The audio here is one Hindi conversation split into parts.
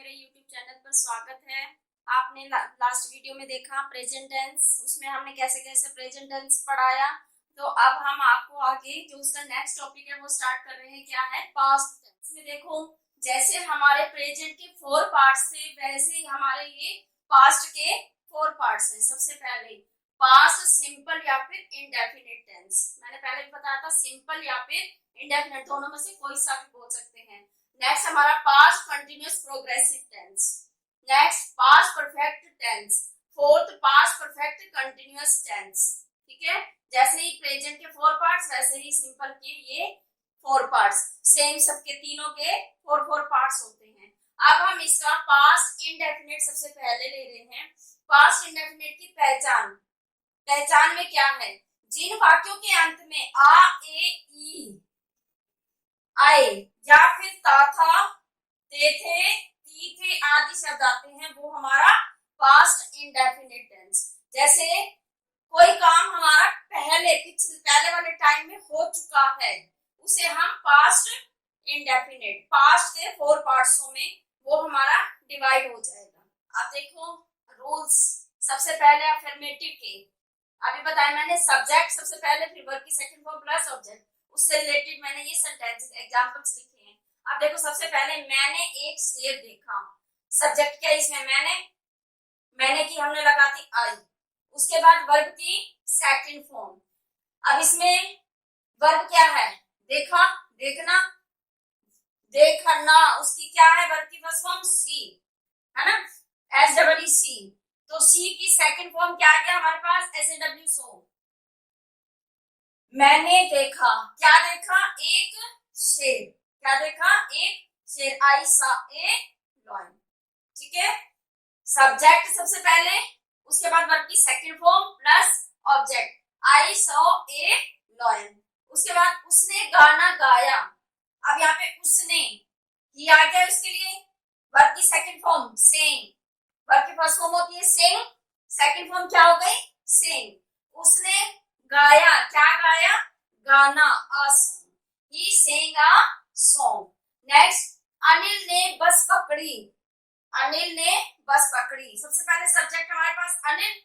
मेरे YouTube चैनल पर स्वागत है। आपने लास्ट वीडियो में देखा प्रेजेंट टेंस, उसमें हमने कैसे कैसे प्रेजेंट टेंस पढ़ाया। तो अब हम आपको आगे जो उसका नेक्स्ट टॉपिक है वो स्टार्ट कर रहे हैं, क्या है पास्ट टेंस में। देखो जैसे हमारे प्रेजेंट के 4 पार्ट्स थे वैसे ही हमारे ये पास्ट के 4 पार्ट्स हैं। सबसे पहले पास्ट सिंपल या फिर इंडेफिनिट टेंस। मैंने पहले भी बताया था सिंपल या फिर इंडेफिनिट, दोनों में से कोई सा भी बोल सकते हैं। नेक्स्ट हमारा past continuous progressive tense. Next past perfect tense. Fourth past perfect continuous tense. ठीक है, जैसे ही प्रेजेंट के 4 पार्ट्स वैसे ही सिंपल के ये 4 पार्ट्स, सेम सबके तीनों के 4 पार्ट्स होते हैं। अब हम इसका पास्ट इंडेफिनिट सबसे पहले ले रहे हैं। पास्ट इंडेफिनिट की पहचान, पहचान में क्या है, जिन वाक्यों के अंत में आ ए ई आए या फिर ता था ते थे ती थे आदि शब्द आते हैं वो हमारा पास्ट इंडेफिनिट टेंस। जैसे कोई काम हमारा पहले वाले टाइम में हो चुका है उसे हम पास्ट इंडेफिनिट, पास्ट के 4 पार्ट्सों में वो हमारा डिवाइड हो जाएगा। अब देखो रूल्स, सबसे पहले अफर्मेटिव के अभी बताया मैंने, सब्जेक्ट सबसे पहले, फिर वर्ब की सेकंड फॉर्म प्लस ऑब्जेक्ट, उससे रिलेटेड मैंने ये सेंटेंसेस एग्जांपल्स लिखे हैं। अब देखो सबसे पहले मैंने एक शेर देखा, सब्जेक्ट क्या इसमें मैंने की हमने लगा दी आई। उसके बाद वर्ब की सेकंड फॉर्म, अब इसमें वर्ब क्या है, देखा देखना देखना, उसकी क्या है वर्ब की फर्स्ट फॉर्म सी है ना, एस डबल ई सी। तो सी की सेकंड फॉर्म क्या आ गया हमारे पास, एस ए डब्ल्यू सो। मैंने देखा, क्या देखा, एक शेर, क्या देखा, एक शेर, आई सा ए लॉयन। ठीक है, सब्जेक्ट सबसे पहले, उसके बाद वर्ब की second form plus object, I saw a lion. उसके बाद उसने गाना गाया, अब यहाँ पे उसने ही आ गया, उसके लिए वर्ब की सेकंड फॉर्म सेंग, वर्ब की फर्स्ट फॉर्म होती है सेंग, सेकंड फॉर्म क्या हो गई सेंग। उसने गाया, क्या गाया, गाना, a song, he sang a song. Next Anil ने बस पकड़ी, अनिल ने बस पकड़ी। सबसे पहले सब्जेक्ट हमारे पास अनिल,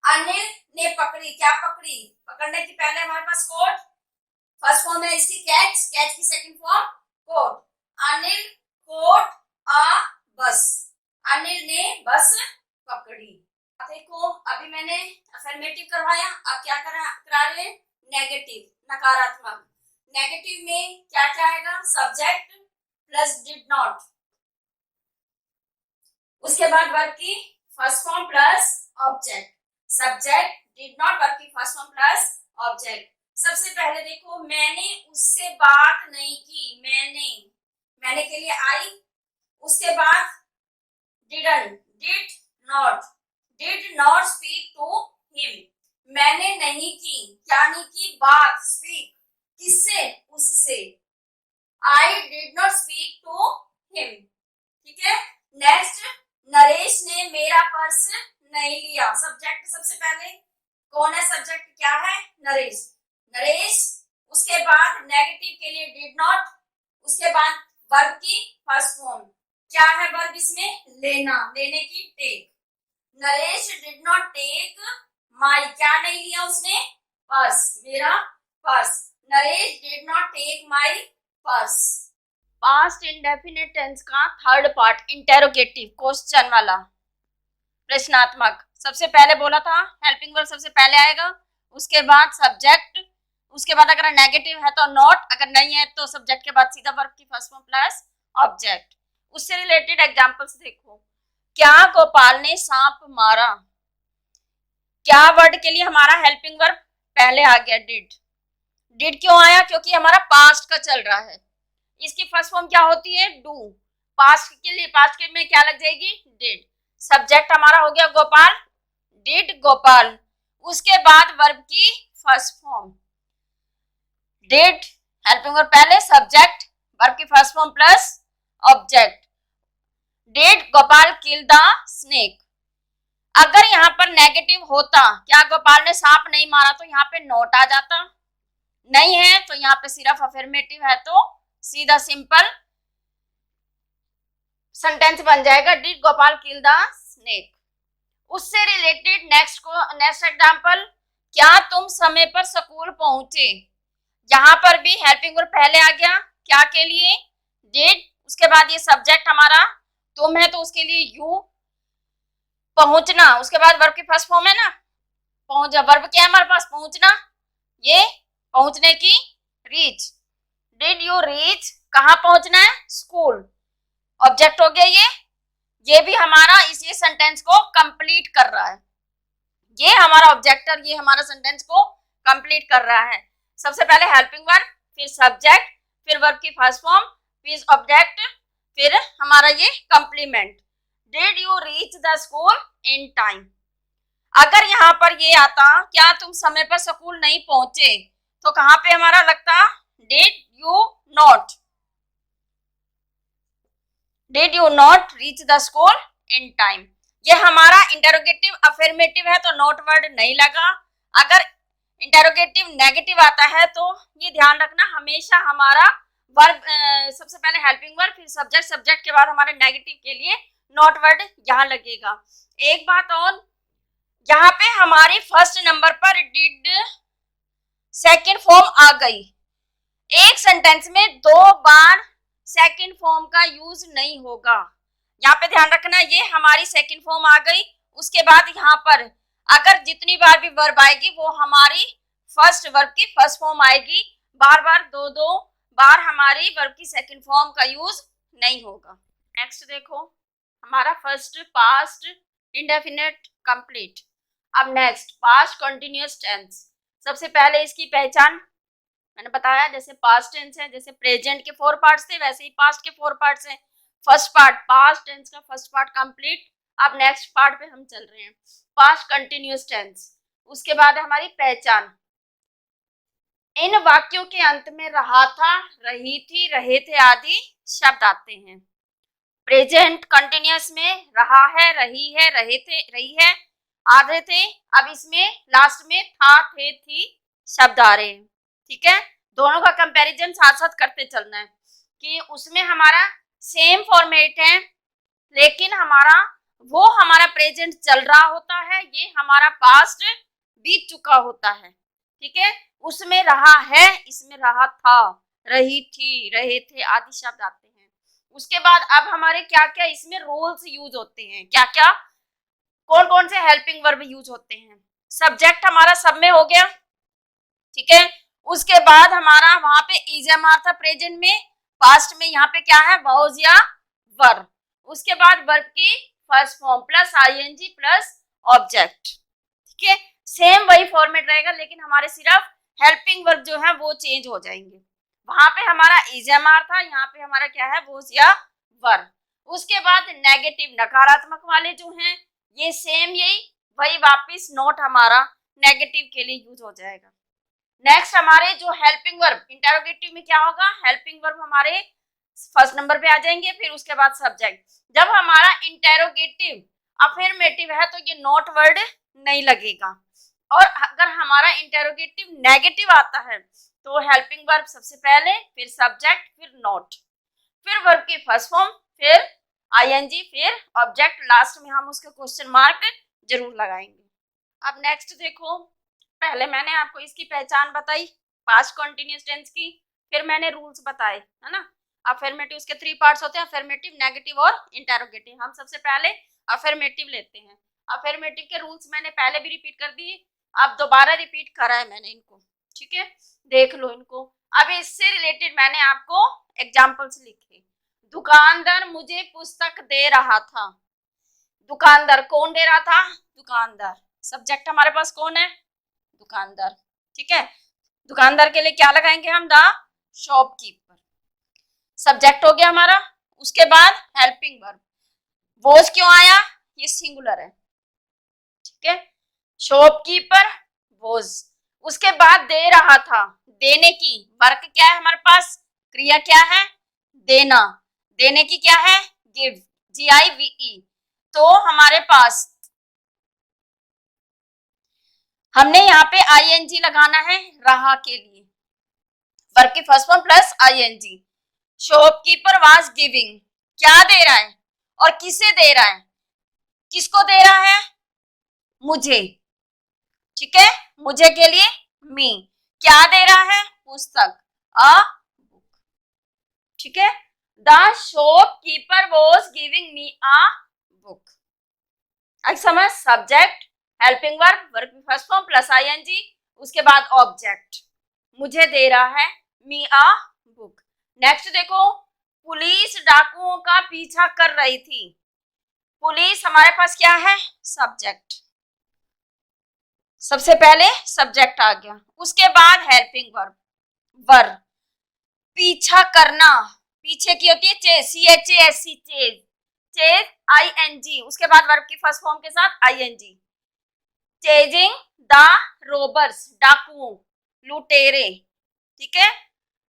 अनिल ने पकड़ी, क्या पकड़ी, पकड़ने की पहले हमारे पास कोट, फर्स्ट फॉर्म है इसकी कैच, कैच की second form caught. Anil caught a bus, Anil ने बस पकड़ी। देखो अभी मैंने अफर्मेटिव करवाया, अब क्या करा रहे हैं नेगेटिव, नकारात्मक। नेगेटिव में क्या क्या आएगा, सब्जेक्ट प्लस डिड नॉट, उसके बाद वर्ब की first form plus object, subject did not verb की फर्स्ट फॉर्म प्लस ऑब्जेक्ट। सबसे पहले देखो मैंने उससे बात नहीं की, मैंने के लिए आई, उसके बाद did not speak to him, मैंने नहीं की, क्या नहीं की, बात, स्पीक किससे, उससे, I did not speak to him. ठीक है, नेक्स्ट नरेश ने मेरा पर्स नहीं लिया, सब्जेक्ट सबसे पहले कौन है, सब्जेक्ट क्या है नरेश, नरेश। उसके बाद नेगेटिव के लिए डिड नॉट, उसके बाद वर्ब की फर्स्ट फॉर्म, क्या है वर्ब इसमें लेना, लेने की take. Naresh did not take my, क्या नहीं लिया उसने, पर्स, मेरा purse. Naresh did not take my purse. Past indefinite tense का थर्ड पार्ट इंटेरोगेटिव, क्वेश्चन वाला, प्रश्नात्मक। सबसे पहले बोला था हेल्पिंग वर्ब सबसे पहले आएगा, उसके बाद सब्जेक्ट, उसके बाद अगर नेगेटिव है तो नॉट, अगर नहीं है तो सब्जेक्ट के बाद सीधा वर्ब की फर्स्ट फॉर्म प्लस ऑब्जेक्ट। उससे रिलेटेड एग्जांपल्स देखो, क्या गोपाल ने सांप मारा, क्या वर्ड के लिए हमारा हेल्पिंग वर्ब पहले आ गया डिड क्यों आया, क्योंकि हमारा पास्ट का चल रहा है, इसकी फर्स्ट फॉर्म क्या होती है डू, पास्ट के लिए पास्ट के में क्या लग जाएगी डिड। सब्जेक्ट हमारा हो गया गोपाल, डिड गोपाल। उसके बाद वर्ब की first form did, helping verb पहले, सब्जेक्ट, वर्ब की first form plus object, did Gopal kill the snake. अगर यहाँ पर नेगेटिव होता, क्या गोपाल ने सांप नहीं मारा, तो यहाँ पे नोट आ जाता, नहीं है तो यहाँ पे सिर्फ अफर्मेटिव है तो सीधा सिंपल सेंटेंस बन जाएगा did Gopal kill the snake. उससे रिलेटेड नेक्स्ट एग्जांपल, क्या तुम समय पर स्कूल पहुंचे। यहाँ पर भी हेल्पिंग वर्ब पहले आ गया, क्या के लिए, डिड, उसके बाद ये सब्जेक्ट हमारा तुम है तो उसके लिए यू, पहुंचना, उसके बाद वर्ब की फर्स्ट फॉर्म है ना, पहुंच, वर्ब क्या है हमारे पास, पहुंचना, ये पहुंचने की, रीच, डिड यू रीच, कहाँ पहुंचना है, स्कूल, ऑब्जेक्ट हो गया ये भी हमारा इसी सेंटेंस को कंप्लीट कर रहा है, ये हमारा ऑब्जेक्टर ये हमारा सेंटेंस को कंप्लीट कर रहा है। सबसे पहले हेल्पिंग वर्ब, फिर सब्जेक्ट, फिर वर्ब की फर्स्ट फॉर्म, फिर ऑब्जेक्ट, फिर हमारा ये complement, did you reach the school in time. अगर यहाँ पर ये आता क्या तुम समय पर स्कूल नहीं पहुंचे, तो कहाँ पे हमारा लगता, did you not, did you not reach the school in time. ये हमारा इंटेरोगेटिव अफर्मेटिव है तो नॉट वर्ड नहीं लगा। अगर इंटेरोगेटिव नेगेटिव आता है तो ये ध्यान रखना हमेशा हमारा वर्ब सबसे पहले हेल्पिंग वर्ब, फिर सब्जेक्ट, सब्जेक्ट के बाद हमारे नेगेटिव के लिए नॉट वर्ड यहाँ लगेगा। एक बात और, यहाँ पे हमारी फर्स्ट नंबर पर डिड सेकंड फॉर्म आ गई। एक सेंटेंस में 2 बार सेकंड फॉर्म का यूज नहीं होगा, यहाँ पे ध्यान रखना, ये हमारी सेकंड फॉर्म आ गई। उसके बाद यहाँ पर अगर जितनी बार भी वर्ब आएगी वो हमारी फर्स्ट वर्ब की फर्स्ट फॉर्म आएगी, बार बार 2 बार हमारी वर्ब की सेकंड फॉर्म का यूज नहीं होगा। नेक्स्ट देखो, हमारा फर्स्ट पास्ट इंडेफिनिट कंप्लीट। अब नेक्स्ट पास्ट कंटिन्यूअस टेंस। सबसे पहले इसकी पहचान मैंने बताया, जैसे पास्ट टेंस है, जैसे प्रेजेंट के 4 पार्ट्स थे वैसे ही पास्ट के 4 पार्ट्स हैं। फर्स्ट पार्ट पास्ट टेंस का फर्स्ट पार्ट कंप्लीट। अब नेक्स्ट पार्ट पे हम चल रहे हैं, पास्ट कंटिन्यूअस टेंस। उसके बाद हमारी पहचान, इन वाक्यों के अंत में रहा था, रही थी, रहे थे आदि शब्द आते हैं। प्रेजेंट कंटिन्यूअस में रहा है, रही है, रहे थे, रही है, आधे थे। अब इसमें लास्ट में था, थे, थी शब्द आ रहे हैं। ठीक है, दोनों का कंपैरिजन साथ साथ करते चलना है कि उसमें हमारा सेम फॉर्मेट है लेकिन हमारा प्रेजेंट चल रहा होता है, ये हमारा पास्ट बीत चुका होता है। ठीक है, उसमें रहा है, इसमें रहा था, रही थी, रहे थे आदि शब्द आते हैं। उसके बाद अब हमारे क्या क्या इसमें रोल्स यूज होते हैं, क्या क्या कौन कौन से हेल्पिंग वर्ब यूज होते हैं। सब्जेक्ट हमारा सब में हो गया, ठीक है। उसके बाद हमारा वहां पे इजमार था प्रेजेंट में, पास्ट में यहाँ पे क्या है, वाज या वर। उसके बाद वर्ब की first form plus ING plus object. ठीक है, सेम वही फॉर्मेट रहेगा लेकिन हमारे सिर्फ हेल्पिंग वर्ब जो है वो चेंज हो जाएंगे। वहां पे हमारा इजमार था, यहाँ पे हमारा क्या है, वाज या वर। उसके बाद नेगेटिव नकारात्मक वाले जो हैं ये सेम यही वही वापिस नोट हमारा नेगेटिव के लिए यूज हो जाएगा। नेक्स्ट हमारे जो हेल्पिंग वर्ब इंटरोगेटिव में क्या होगा, हेल्पिंग वर्ब हमारे फर्स्ट नंबर पे आ जाएंगे, फिर उसके बाद सब्जेक्ट। जब हमारा इंटरोगेटिव अफर्मेटिव है तो ये नॉट वर्ड नहीं लगेगा, और अगर हमारा इंटरोगेटिव नेगेटिव आता है तो हेल्पिंग वर्ब सबसे पहले, फिर सब्जेक्ट, फिर नॉट, फिर वर्ब की फर्स्ट फॉर्म, फिर आईएनजी, फिर ऑब्जेक्ट, लास्ट में हम उसके क्वेश्चन मार्क जरूर लगाएंगे। अब नेक्स्ट देखो, पहले मैंने आपको इसकी पहचान बताई पास्ट कंटिन्यूअस टेंस की, फिर मैंने रूल्स बताए, है ना। अफर्मेटिव उसके 3 पार्ट्स होते हैं, अफर्मेटिव, नेगेटिव और इंटरोगेटिव। हम सबसे पहले अफर्मेटिव लेते हैं। अफर्मेटिव के रूल्स मैंने पहले भी रिपीट कर दिए, अब दोबारा रिपीट करा है मैंने इनको, ठीक है, देख लो इनको। अब इससे रिलेटेड मैंने आपको एग्जाम्पल्स लिखे। दुकानदार मुझे पुस्तक दे रहा था। दुकानदार कौन दे रहा था, दुकानदार। सब्जेक्ट हमारे पास कौन है, दुकानदार। ठीक है, दुकानदार के लिए क्या लगाएंगे हम, द शॉपकीपर, सब्जेक्ट हो गया हमारा। उसके बाद हेल्पिंग वर्ब, वॉज क्यों आया, ये सिंगुलर है, ठीक है, शॉपकीपर वॉज। उसके बाद दे रहा था, देने की, वर्क क्या है हमारे पास, क्रिया क्या है, देना, देने की क्या है, गिव, GIVE। तो हमारे पास हमने यहाँ पे ING लगाना है रहा के लिए, वर्ब की first form plus ING। Shopkeeper was giving, क्या दे रहा है, और किसे दे रहा है, किसको दे रहा है, मुझे, ठीक है, मुझे के लिए मी, क्या दे रहा है, पुस्तक, अ बुक, ठीक है। The shopkeeper was giving me a book. अब समझ, सब्जेक्ट, हेल्पिंग वर्ब, वर्ब की फर्स्ट फॉर्म प्लस आईएनजी, उसके बाद ऑब्जेक्ट, मुझे दे रहा है मी अ बुक। नेक्स्ट देखो, पुलिस डाकुओं का पीछा कर रही थी। पुलिस हमारे पास क्या है, सब्जेक्ट, सबसे पहले सब्जेक्ट आ गया, उसके बाद हेल्पिंग वर्ब, वर्ब, पीछा करना, पीछे की होती है chase, CHASE, chase, chase ING, उसके बाद वर्ब की फर्स्ट फॉर्म के साथ ING, चेजिंग द रोबर्स, डाकुओं, लुटेरे, ठीक है।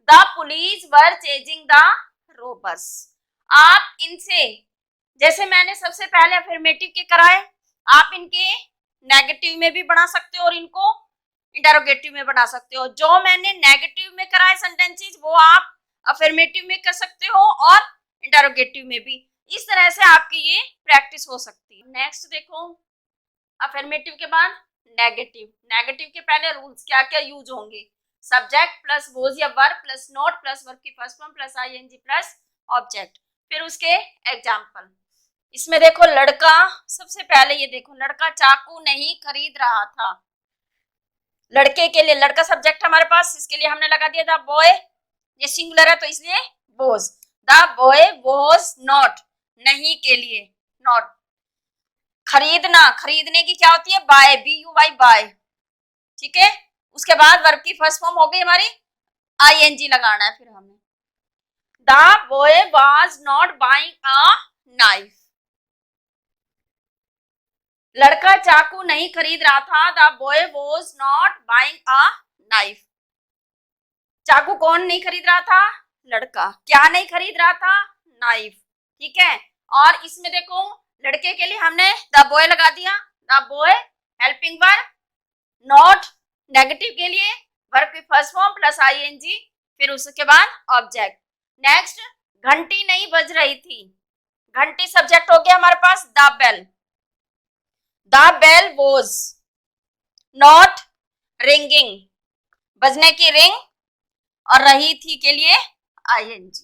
The police were chasing the robbers. आप इनसे, जैसे मैंने सबसे पहले अफर्मेटिव के कराए, आप इनके नेगेटिव में भी बना सकते हो और इनको इंटरोगेटिव में बना सकते हो। जो मैंने नेगेटिव में कराए सेंटेंसेस वो आप अफर्मेटिव में कर सकते हो और इंटरोगेटिव में भी। इस तरह से आपकी ये प्रैक्टिस हो सकती है। नेक्स्ट देखो, अफर्मेटिव के बाद नेगेटिव। नेगेटिव के पहले रूल्स क्या क्या यूज होंगे, सब्जेक्ट प्लस वॉज या verb plus not plus verb की first form plus ING plus object. फिर उसके एग्जाम्पल, इसमें देखो लड़का, सबसे पहले ये देखो, लड़का चाकू नहीं खरीद रहा था। लड़के के लिए लड़का सब्जेक्ट हमारे पास, इसके लिए हमने लगा दिया द बॉय, ये सिंगुलर है तो इसलिए was, the boy was not, नहीं के लिए नॉट, खरीदना, खरीदने की क्या होती है, बाय, BUY बाय, ठीक है। उसके बाद वर्ब की फर्स्ट फॉर्म हो गई हमारी, ING लगाना है फिर हमें। The boy was not buying a knife, लड़का चाकू नहीं खरीद रहा था, the boy was not buying a knife. चाकू कौन नहीं खरीद रहा था, लड़का, क्या नहीं खरीद रहा था, नाइफ, ठीक है। और इसमें देखो लड़के के लिए हमने द बॉय लगा दिया, the boy helping verb, not negative के लिए वर्ब की फर्स्ट फॉर्म प्लस ING, फिर उसके बाद ऑब्जेक्ट। नेक्स्ट, घंटी नहीं बज रही थी, घंटी सब्जेक्ट हो गया हमारे पास, the bell, the bell was not ringing, बजने की रिंग और रही थी के लिए ING,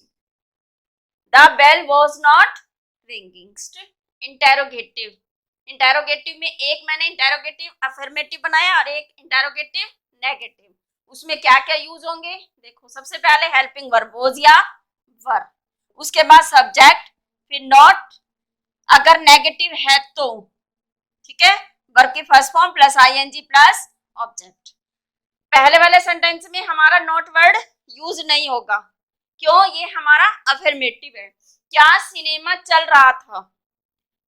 the bell was not ringing. Interrogative, interrogative में एक मैंने इंटेरोगेटिव अफर्मेटिव बनाया और एक इंटेरोगेटिव नेगेटिव। उसमें क्या क्या यूज होंगे, देखो सबसे पहले हेल्पिंग वर्ब वॉज या वर्ब, उसके बाद सब्जेक्ट, फिर नॉट, अगर नेगेटिव है तो, ठीक है, वर्ब की first form plus ING plus object. पहले वाले सेंटेंस में हमारा नॉट वर्ड यूज नहीं होगा, क्यों, ये हमारा अफर्मेटिव है। क्या सिनेमा चल रहा था,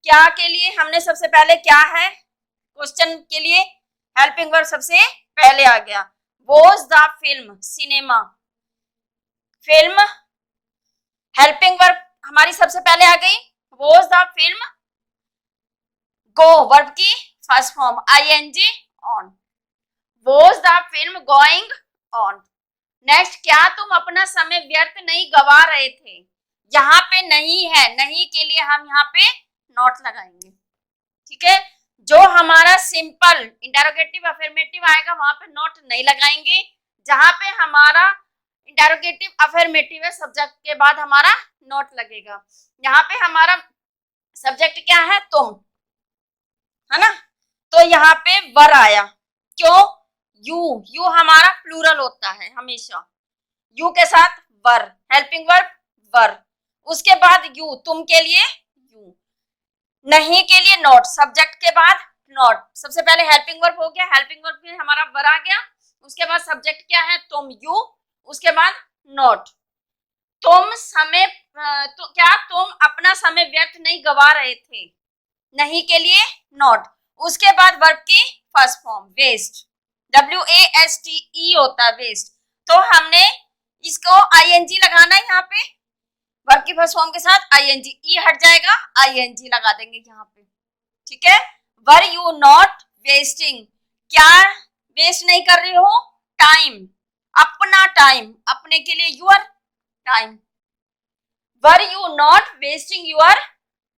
क्या के लिए हमने सबसे पहले क्या है, क्वेश्चन के लिए हेल्पिंग वर्ब सबसे पहले आ गया। Was the film, cinema, film, helping verb हमारी सबसे पहले आ गई, was the film, go verb की first form ING on, was the film going on. Next, क्या तुम अपना समय व्यर्थ नहीं गवा रहे थे, यहाँ पे नहीं है, नहीं के लिए हम यहाँ पे नॉट लगाएंगे, ठीक है। जो हमारा सिंपल इंटेरोगेटिव अफर्मेटिव आएगा वहां पे नॉट नहीं लगाएंगे, जहां पे हमारा इंटेरोगेटिव अफर्मेटिव है सब्जेक्ट के बाद हमारा नॉट लगेगा। यहाँ पे हमारा सब्जेक्ट क्या है, तुम, है ना, तो यहाँ पे वर आया, क्यों, यू, यू हमारा प्लूरल होता है हमेशा, यू के साथ वर, हेल्पिंग वर्ब वर, उसके बाद यू, तुम के लिए यू, नहीं के लिए नॉट, सब्जेक्ट के बाद नॉट, सबसे पहले हेल्पिंग वर्ब हो गया, हेल्पिंग वर्ब में हमारा वर आ गया, उसके बाद सब्जेक्ट क्या है, तुम, यू, उसके बाद नॉट। तुम समय, तो क्या तुम अपना समय व्यर्थ नहीं गवा रहे थे, नहीं के लिए नॉट, उसके बाद वर्ब की फर्स्ट फॉर्म वेस्ट, WASTE होता है वेस्ट, तो हमने इसको ING लगाना है यहाँ पे, वर्ब की फर्स्ट फॉर्म के साथ ING, ई हट जाएगा, ING लगा देंगे यहाँ पे, ठीक है। वर यू नॉट वेस्टिंग, क्या वेस्ट नहीं कर रही हो, टाइम, अपना टाइम, अपने के लिए your time, were you not wasting your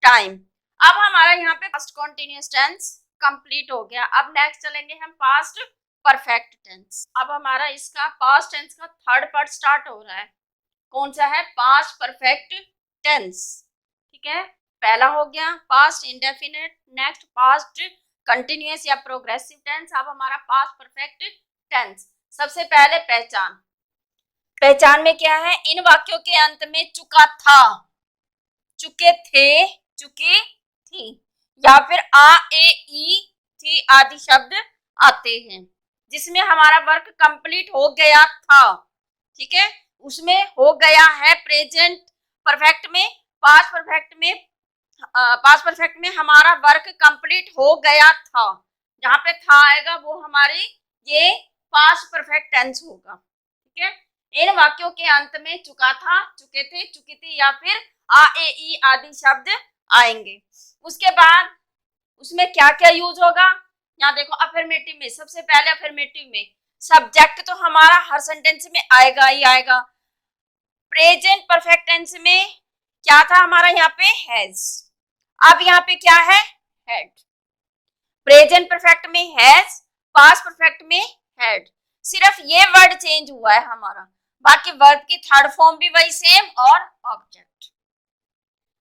time. अब हमारा यहाँ पे पास्ट कॉन्टिन्यूअस टेंस कंप्लीट हो गया। अब नेक्स्ट चलेंगे हम पास्ट परफेक्ट टेंस। अब हमारा इसका पास्ट टेंस का थर्ड पार्ट स्टार्ट हो रहा है। कौन सा है? Past perfect tense. ठीक है, पहला हो गया past indefinite, next past continuous या प्रोग्रेसिव टेंस। अब हमारा पास्ट परफेक्ट टेंस। सबसे पहले पहचान। पहचान में क्या है? इन वाक्यों के अंत में चुका था, चुके थे, चुकी थी या फिर आ, ए, ई, थी आदि शब्द आते हैं, जिसमें हमारा वर्क कंप्लीट हो गया था। ठीक है, उसमें हो गया है प्रेजेंट परफेक्ट में। पास्ट परफेक्ट में हमारा वर्क कंप्लीट हो गया था। जहां पे था आएगा वो हमारी ये पास्ट परफेक्ट टेंस होगा। ठीक है, इन वाक्यों के अंत में चुका था, चुके थे, चुकी थी या फिर आ, ए, ई आदि शब्द आएंगे। उसके बाद उसमें क्या क्या यूज होगा? यहाँ देखो, अफर्मेटिव में सबसे पहले अफर्मेटिव में सब्जेक्ट तो हमारा हर सेंटेंस में आएगा ही आएगा। प्रेजेंट परफेक्ट टेंस में क्या था हमारा? यहाँ पे हैज। अब यहाँ पे क्या है? हैड। प्रेजेंट परफेक्ट में हैज, पास्ट परफेक्ट में हैड। सिर्फ ये वर्ड चेंज हुआ है हमारा, बाकी वर्ब की थर्ड फॉर्म भी वही सेम और object.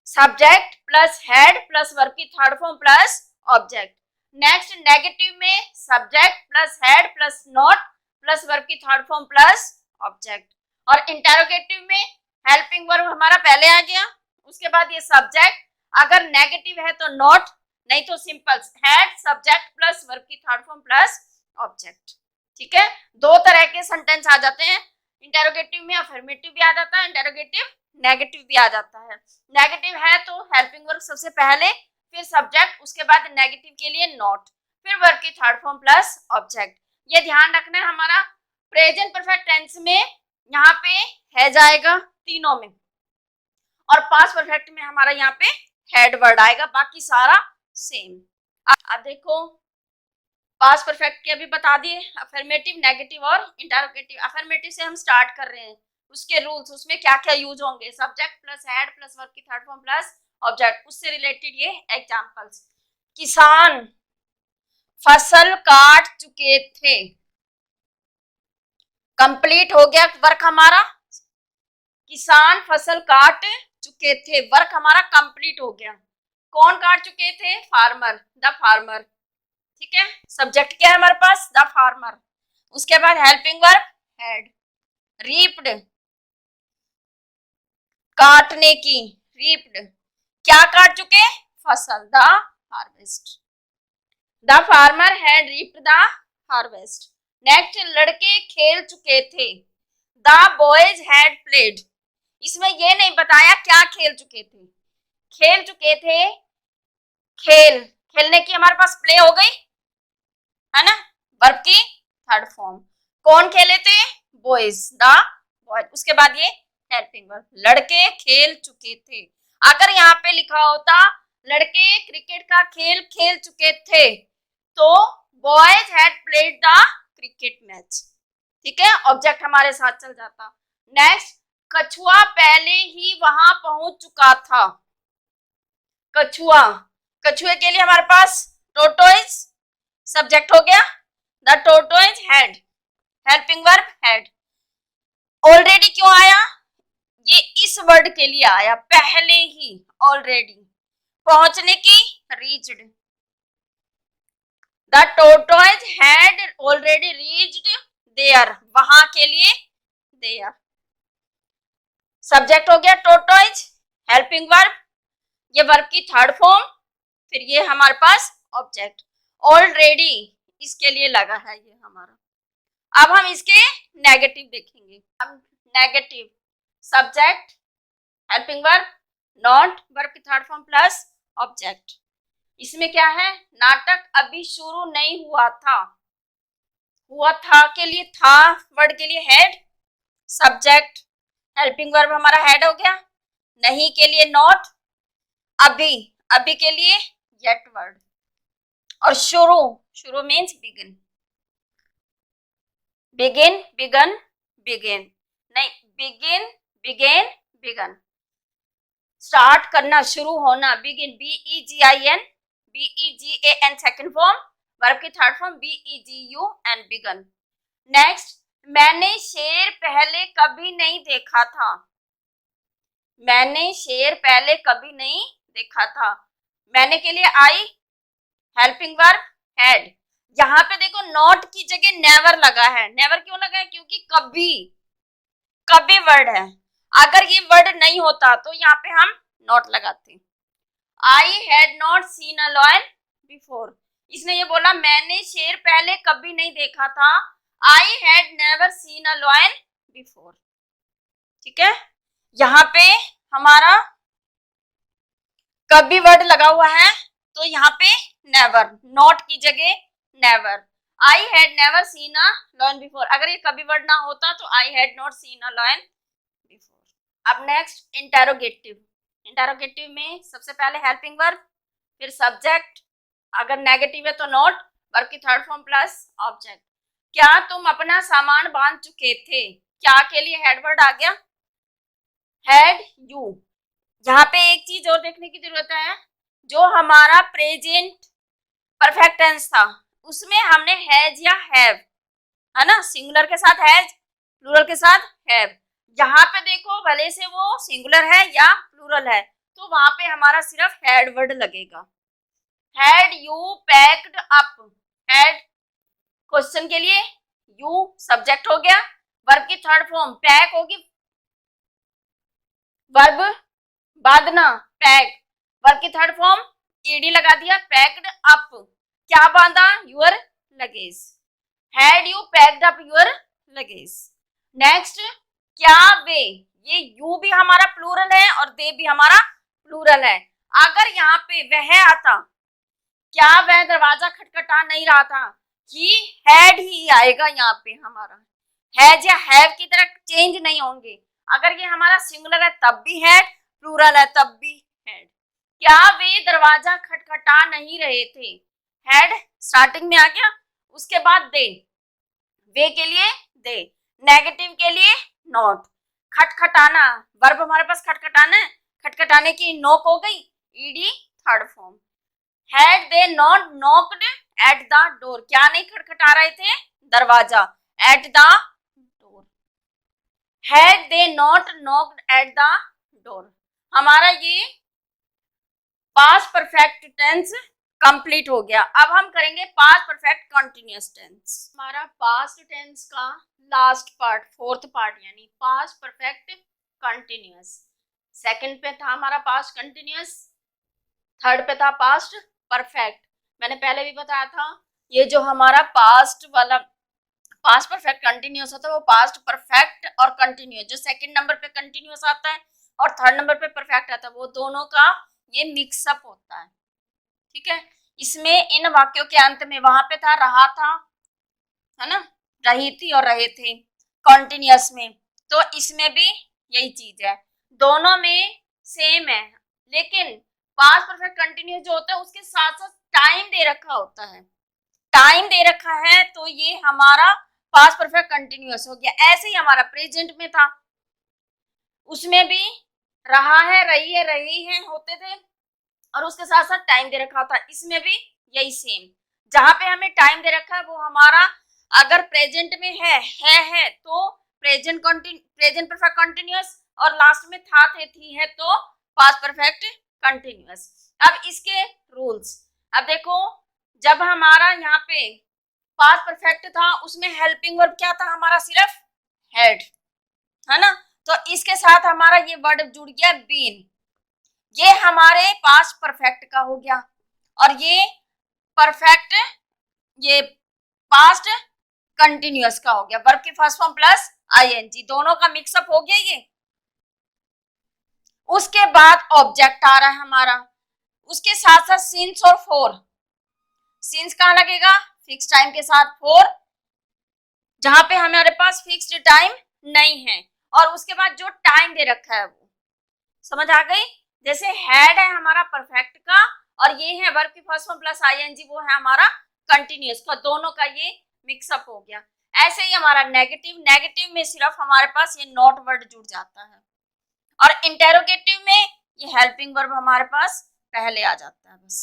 Subject plus had plus verb की third form plus object. Next negative में subject plus had plus not plus verb की थर्ड फॉर्म प्लस ऑब्जेक्ट। और इंटेरोगेटिव में हेल्पिंग वर्ब हमारा पहले आ गया, उसके बाद ये सब्जेक्ट, अगर नेगेटिव है तो नॉट, नहीं तो simple had subject plus verb की थर्ड फॉर्म प्लस ऑब्जेक्ट। ठीक है, दो तरह के सेंटेंस आ जाते हैं। इंटेरोगेटिव में अफर्मेटिव भी आ जाता है, इंटेरोगेटिव नेगेटिव भी आ जाता है। नेगेटिव है तो हेल्पिंग वर्ब सबसे पहले, फिर सब्जेक्ट, उसके बाद नेगेटिव के लिए नॉट, फिर वर्ब की थर्ड फॉर्म प्लस ऑब्जेक्ट। ये ध्यान रखना है। हमारा प्रेजेंट परफेक्ट टेंस में यहाँ पे है जाएगा तीनों में, और पास्ट परफेक्ट में हमारा यहाँ पे हेड वर्ड आएगा, बाकी सारा सेम। अब देखो, पास्ट परफेक्ट के अभी बता दिए, अफर्मेटिव, नेगेटिव और इंटरोगेटिव। अफर्मेटिव से हम स्टार्ट कर रहे हैं, उसके रूल्स, उसमें क्या क्या यूज होंगे, subject plus head plus verb की थर्ड फॉर्म प्लस ऑब्जेक्ट, उससे रिलेटेड ये एग्जांपल्स। किसान फसल काट चुके थे, कंप्लीट हो गया वर्क हमारा। किसान फसल काट चुके थे, वर्क हमारा कंप्लीट हो गया। कौन काट चुके थे? Farmer, the farmer. ठीक है, सब्जेक्ट क्या है हमारे पास? The farmer. उसके बाद हेल्पिंग वर्ब हैड। रीप्ड, काटने की, रीप्ड। क्या काट चुके? फसल, the harvest. The farmer had reaped the harvest. Next, लड़के खेल चुके थे, द बॉयज हैड प्लेड। इसमें ये नहीं बताया क्या खेल चुके थे। खेल चुके थे, खेल, खेलने की हमारे पास प्ले हो गई है ना, वर्ब की थर्ड फॉर्म। कौन खेले थे? Boys, the boys. उसके बाद ये हेल्पिंग वर्ब, लड़के खेल चुके थे। अगर यहाँ पे लिखा होता लड़के क्रिकेट का खेल खेल चुके थे, तो boys had played the cricket match. ठीक है, ऑब्जेक्ट हमारे साथ चल जाता। नेक्स्ट, कछुआ पहले ही वहां पहुंच चुका था। कछुआ, कछुए के लिए हमारे पास टोटोइज, सब्जेक्ट हो गया, the tortoise had, helping verb had. Already क्यों आया? ये इस वर्ड के लिए आया, पहले ही, ऑलरेडी। पहुंचने की, reached, the tortoise had already reached there, वहां के लिए देयर। सब्जेक्ट हो गया टोटोइज, हेल्पिंग वर्ब, ये वर्ब की थर्ड फॉर्म, फिर ये हमारे पास ऑब्जेक्ट। ऑलरेडी इसके लिए लगा है ये हमारा। अब हम इसके नेगेटिव देखेंगे। अब negative, subject, helping verb, not, verb की थर्ड फॉर्म प्लस ऑब्जेक्ट। इसमें क्या है? नाटक अभी शुरू नहीं हुआ था। हुआ था के लिए था वर्ड के लिए हैड, सब्जेक्ट, हेल्पिंग वर्ब हमारा हैड हो गया, नहीं के लिए नॉट, अभी, अभी के लिए येट वर्ड, और शुरू, शुरू means begin. Begin, began, begin, नहीं, बिगिन, बिगेन, बिगन। स्टार्ट करना, शुरू होना, begin, BEGIN, BEGAN second form, verb की third form BEGUN, begun. Next, मैंने शेर पहले कभी नहीं देखा था। मैंने शेर पहले कभी नहीं देखा था। मैंने के लिए आई, हेल्पिंग वर्ब हैड। यहाँ पे देखो नॉट की जगह नेवर लगा है। नेवर क्यों लगा है? क्योंकि कभी, कभी वर्ड है। अगर ये वर्ड नहीं होता तो यहाँ पे हम नॉट लगाते। आई had not seen a lion before. इसने ये बोला मैंने शेर पहले कभी नहीं देखा था। I had never seen a lion before. ठीक है, यहाँ पे हमारा कभी वर्ड लगा हुआ है तो यहाँ पे नेवर, नॉट की जगह never. I had never seen a lion before. अगर ये कभी वर्ड ना होता तो आई had not seen a lion before. अब नेक्स्ट इंटेरोगेटिव। इंटेरोगेटिव में सबसे पहले हेल्पिंग वर्ब, फिर सब्जेक्ट, अगर नेगेटिव है तो नॉट, वर्ब की थर्ड फॉर्म प्लस ऑब्जेक्ट। क्या तुम अपना सामान बांध चुके थे? क्या के लिए हेड वर्ड आ गया, हैड यू। यहाँ पे एक चीज और देखने की जरूरत है, जो हमारा प्रेजेंट परफेक्ट टेंस था उसमें हमने हैज या हैव, है ना, सिंगुलर के साथ हैज, प्लूरल के साथ हैव। यहाँ पे देखो भले से वो सिंगुलर है या प्लूरल है तो वहां पे हमारा सिर्फ हैड वर्ड लगेगा। Had you packed up, had question के लिए, यू सब्जेक्ट हो गया, वर्ब की थर्ड फॉर्म पैक होगी, वर्ब बांधना पैक, वर्ब की थर्ड फॉर्म ईडी लगा दिया, पैक्ड अप, क्या बांधा, your luggage. Had you packed up your luggage. Next, क्या वे, ये यू भी हमारा प्लूरल है और दे भी हमारा प्लूरल है। अगर यहाँ पे वह आता, क्या वह दरवाजा खटखटा नहीं रहा था, ही हैड ही आएगा। यहाँ पे हमारा हैज या हैव की तरह चेंज नहीं होंगे। अगर ये हमारा सिंगुलर है तब भी हैड, प्लूरल है तब भी हैड। क्या वे दरवाजा खटखटा नहीं रहे थे, हैड स्टार्टिंग में आ गया, उसके बाद दे, वे के लिए दे, नेगेटिव के लिए नॉट। खटखटाना, वर्ब हमारे पास खटखटाना है, खटखटाने की नोक हो गई, ED third form. Had they not knocked at the door, क्या नहीं खटखटा रहे थे, दरवाजा, at the door. Had they not knocked at the door. हमारा ये पास्ट परफेक्ट टेंस कंप्लीट हो गया। अब हम करेंगे पास्ट परफेक्ट कंटिन्यूअस टेंस। हमारा पास्ट टेंस का लास्ट पार्ट, फोर्थ पार्ट, यानी पास्ट परफेक्ट कंटिन्यूअस। सेकंड पे था हमारा पास्ट कंटिन्यूअस, थर्ड पे था पास्ट परफेक्ट। मैंने पहले भी बताया था ये जो हमारा पास्ट वाला पास्ट परफेक्ट कंटिन्यूअस होता है वो पास्ट परफेक्ट और कंटिन्यूअस, जो सेकंड नंबर पे कंटिन्यूअस आता है और थर्ड नंबर पे परफेक्ट आता है, वो दोनों का ये मिक्सअप होता है। ठीक है, इसमें इन वाक्यों के अंत में, वहां पे था रहा था, है ना, रही थी और रहे थे कंटिन्यूअस में, तो इसमें भी यही चीज है, दोनों में सेम है। लेकिन पास्ट परफेक्ट कंटिन्यूअस जो होता है उसके साथ साथ टाइम दे रखा होता है, टाइम दे रखा है तो ये हमारा पास्ट परफेक्ट कंटिन्यूअस हो गया। ऐसे ही हमारा प्रेजेंट में था, उसमें भी रहा है, रही है, रही है होते थे और उसके साथ साथ टाइम दे रखा था। इसमें भी यही सेम, जहां पे हमें टाइम दे रखा है वो हमारा अगर प्रेजेंट में है तो प्रेजेंट परफेक्ट कंटिन्यूअस, और लास्ट में था, थे, थी है तो पास्ट परफेक्ट कंटिन्यूअस। अब इसके रूल्स, अब देखो जब हमारा यहाँ पे पास्ट परफेक्ट था उसमें हेल्पिंग वर्ब क्या था हमारा, सिर्फ हैड, है ना, तो इसके साथ हमारा ये वर्ड जुड़ गया बीन, ये हमारे पास्ट परफेक्ट का हो गया, और ये परफेक्ट, ये पास्ट कंटिन्यूअस का हो गया, वर्ब की फर्स्ट फॉर्म प्लस आईएनजी, दोनों का मिक्सअप हो गया ये। उसके बाद ऑब्जेक्ट आ रहा है हमारा, उसके साथ साथ सिंस और फॉर। सिंस कहाँ लगेगा, फिक्स टाइम के साथ, फॉर जहां पे हमारे पास फिक्स्ड टाइम नहीं है, और उसके बाद जो टाइम दे रखा है वो, समझ आ गई, जैसे हैड है हमारा परफेक्ट का और ये है वर्ब की फर्स्ट फॉर्म प्लस आईएनजी, वो है हमारा कंटिन्यूअस का, दोनों का ये मिक्सअप हो गया। ऐसे ही हमारा नेगेटिव में सिर्फ हमारे पास ये नॉट वर्ड जुड़ जाता है, और इंटेरोगेटिव में ये हेल्पिंग वर्ब हमारे पास पहले आ जाता है। बस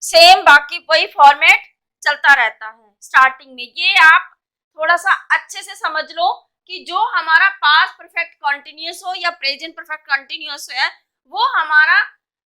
सेम बाकी वही फॉर्मेट चलता रहता है स्टार्टिंग में। ये आप थोड़ा सा अच्छे से समझ लो कि जो हमारा पास्ट परफेक्ट कंटिन्यूअस हो या प्रेजेंट परफेक्ट कंटिन्यूअस है, वो हमारा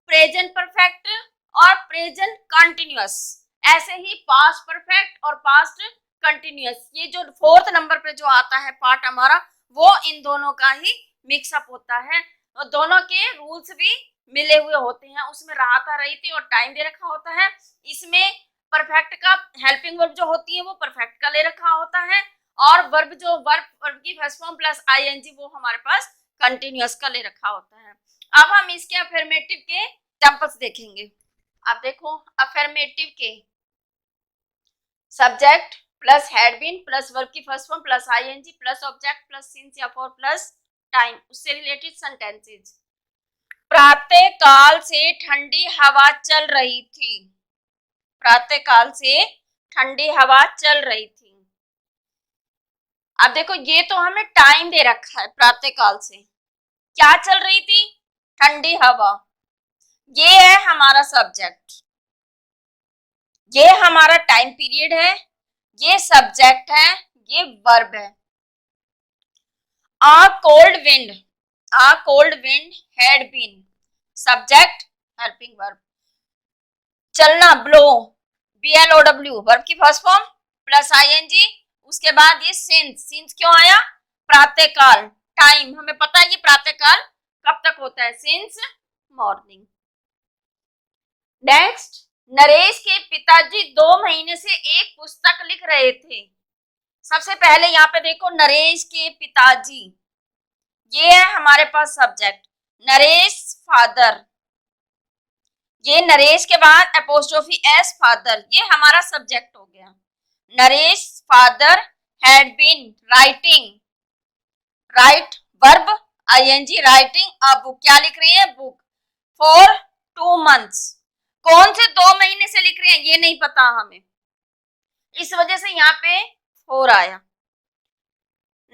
प्रेजेंट परफेक्ट और प्रेजेंट कंटिन्यूअस, ऐसे ही पास्ट परफेक्ट और पास्ट कंटिन्यूअस, ये जो फोर्थ नंबर पे जो आता है पार्ट हमारा, वो इन दोनों का ही मिक्सअप होता है। और दोनों के रूल्स भी मिले हुए होते हैं, उसमें राहत रही थी और टाइम दे रखा होता है। इसमें परफेक्ट का हेल्पिंग वर्ब जो होती है वो परफेक्ट का ले रखा होता है, और वर्ब जो वर्ब की फर्स्ट फॉर्म प्लस आईएनजी वो हमारे पास कंटिन्यूअस का ले रखा होता है। अब हम इसके अफर्मेटिव के एग्जांपल्स देखेंगे। आप देखो अफर्मेटिव के subject plus had been plus verb की first form plus ING plus object plus since या फॉर प्लस टाइम, उससे रिलेटेड सेंटेंसेस। प्रातः काल से ठंडी हवा चल रही थी। प्रातः काल से ठंडी हवा चल रही थी। अब देखो ये तो हमें टाइम दे रखा है, प्रातः काल से क्या चल रही थी, ठंडी हवा। ये है हमारा सब्जेक्ट, ये हमारा टाइम पीरियड है, ये सब्जेक्ट है, ये वर्ब है। A cold wind had been subject helping verb। चलना ब्लो BLOW वर्ब की फर्स्ट फॉर्म प्लस आईएनजी, उसके बाद ये सिंस क्यों आया, प्रातः काल, टाइम हमें पता है ये प्रातः काल कब तक होता है, सिंस मॉर्निंग। नेक्स्ट, नरेश के पिताजी 2 महीने से एक पुस्तक लिख रहे थे। सबसे पहले यहाँ पे देखो नरेश के पिताजी, ये है हमारे पास सब्जेक्ट, नरेश फादर, ये नरेश के बाद एपोस्ट्रोफी एस फादर, ये हमारा सब्जेक्ट हो गया। Naresh father had been writing, write verb ING, writing a book, क्या लिख रही है, बुक, फॉर 2 months। कौन से 2 महीने से लिख रहे हैं ये नहीं पता हमें, इस वजह से यहाँ पे 4 आया।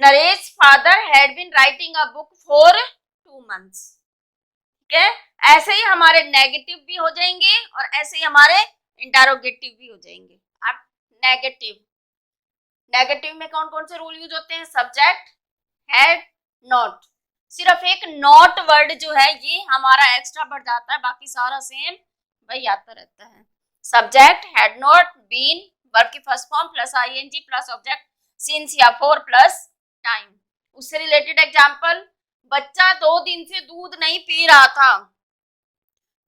Naresh father had been writing a book for 2 months। ठीक है, ऐसे ही हमारे नेगेटिव भी हो जाएंगे और ऐसे ही हमारे इंटरोगेटिव भी हो जाएंगे। अब नेगेटिव में कौन कौन से रूल यूज होते हैं, सब्जेक्ट, हैड, नॉट, सिर्फ एक नॉट वर्ड जो है ये हमारा एक्स्ट्रा बढ़ जाता है, बाकी सारा सेम वही आता रहता है। Subject, had not, been, verb की first form plus ING plus object, since या फॉर प्लस टाइम। उससे रिलेटेड एग्जांपल, बच्चा 2 दिन से दूध नहीं पी रहा था।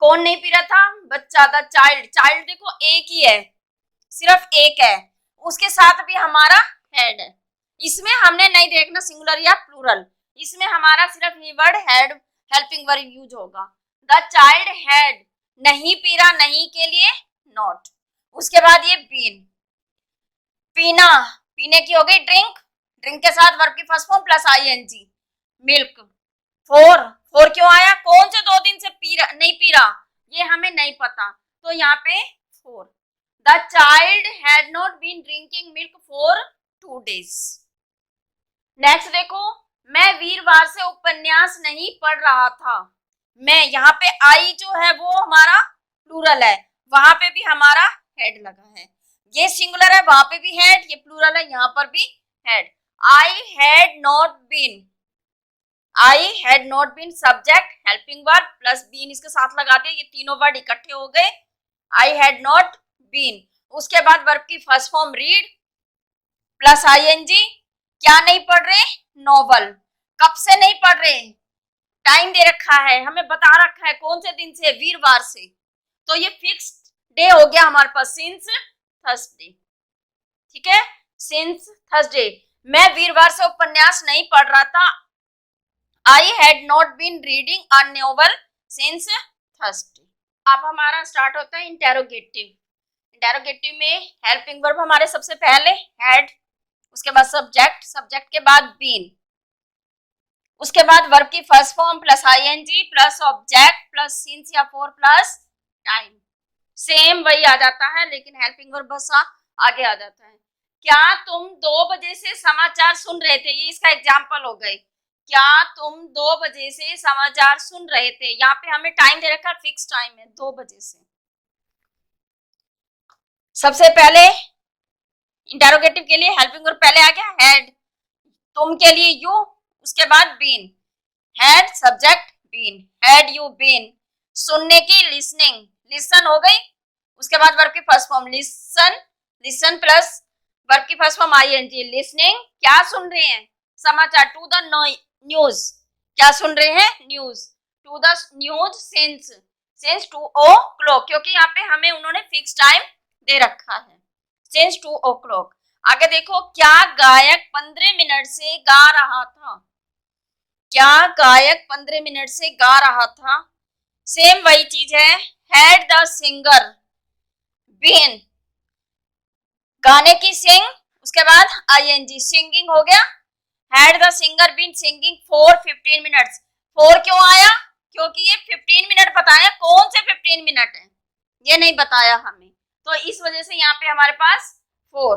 कौन नहीं पी रहा था, बच्चा, द चाइल्ड, चाइल्ड देखो एक ही है, सिर्फ एक है, उसके साथ भी हमारा हैड है। इसमें हमने नहीं देखना सिंगुलर या प्लूरल, इसमें हमारा सिर्फ ये word had helping verb use होगा। द चाइल्ड हैड, नहीं पी रहा, नहीं के लिए नॉट, उसके बाद ये बीन, पीना, पीने की हो गई ड्रिंक, ड्रिंक के साथ वर्ब की first form plus ING, milk, for क्यों आया, कौन से 2 दिन से नहीं पी रहा ये हमें नहीं पता, तो यहाँ पे 4। The child had not been drinking milk for 2 days। Next देखो, मैं वीरवार से उपन्यास नहीं पढ़ रहा था। मैं, यहाँ पे आई जो है वो हमारा प्लूरल है, वहां पे भी हमारा हेड लगा है, ये सिंगुलर है वहां पे भी हेड, ये प्लूरल है यहाँ पर भी had. I had not been, I had not been subject helping verb plus been इसके साथ लगा दिया, ये तीनों वर्ड इकट्ठे हो गए, आई हैड नॉट बीन। उसके बाद वर्ब की first form read plus ING, क्या नहीं पढ़ रहे, नॉवल, कब से नहीं पढ़ रहे, टाइम दे रखा है, हमें बता रखा है कौन से दिन से, वीरवार से, तो ये फिक्स्ड डे हो गया हमारे पास, सिंस थर्सडे। ठीक है, सिंस थर्सडे, मैं वीरवार से उपन्यास नहीं पढ़ रहा था, I had not been reading a novel since Thursday. अब हमारा स्टार्ट होता है इंटेरोगेटिव। इंटेरोगेटिव में हेल्पिंग वर्ब हमारे सबसे पहले हैड, उसके बाद सब्जेक्ट, सब्जेक्ट के बाद बीन, उसके बाद वर्ब की first form plus ING plus object plus since या फॉर प्लस टाइम, सेम वही आ जाता है, लेकिन हेल्पिंग वर्ब बस आगे आ जाता है। क्या तुम 2 बजे से समाचार सुन रहे थे, ये इसका एग्जाम्पल हो गए। क्या तुम 2 बजे से समाचार सुन रहे थे? यहाँ पे हमें टाइम दे रखा है, फिक्स टाइम है 2 बजे से। सबसे पहले इंटेरोगेटिव के लिए हेल्पिंग वर्ब पहले आ गया हैड, तुम के लिए यू, उसके बाद been, had subject been, had you been. सुनने की लिसनिंग, लिसन हो गई, उसके बाद वर्ब की first form listen, listen plus verb की फर्स्ट फॉर्म आईएनजी, लिसनिंग क्या सुन रहे हैं? समाचार, टू द न्यूज, क्या सुन रहे हैं? News, to the news since, since 2 o'clock, क्योंकि यहाँ पे हमें उन्होंने फिक्स टाइम दे रखा है, सिंस 2 o'clock। आगे देखो, क्या गायक 15 मिनट से गा रहा था? क्या गायक 15 मिनट से गा रहा था? सेम वही चीज है, हैड द सिंगर बीन, गाने की सिंग, उसके बाद आईएनजी, सिंगिंग हो गया, had the singer been singing for 15 minutes. 4 क्यों आया? क्योंकि ये 15 मिनट बताया, कौन से 15 मिनट है ये नहीं बताया हमें, तो इस वजह से यहाँ पे हमारे पास 4।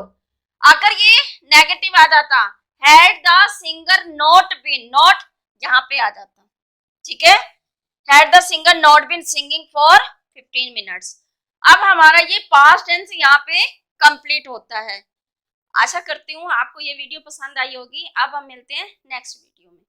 अगर ये नेगेटिव आ जाता, had the singer not been, not यहाँ पे आ जाता, ठीक है, had the singer not been singing for 15 minutes. अब हमारा ये पास्ट टेंस यहाँ पे कंप्लीट होता है। आशा करती हूँ आपको ये वीडियो पसंद आई होगी। अब हम मिलते हैं नेक्स्ट वीडियो में।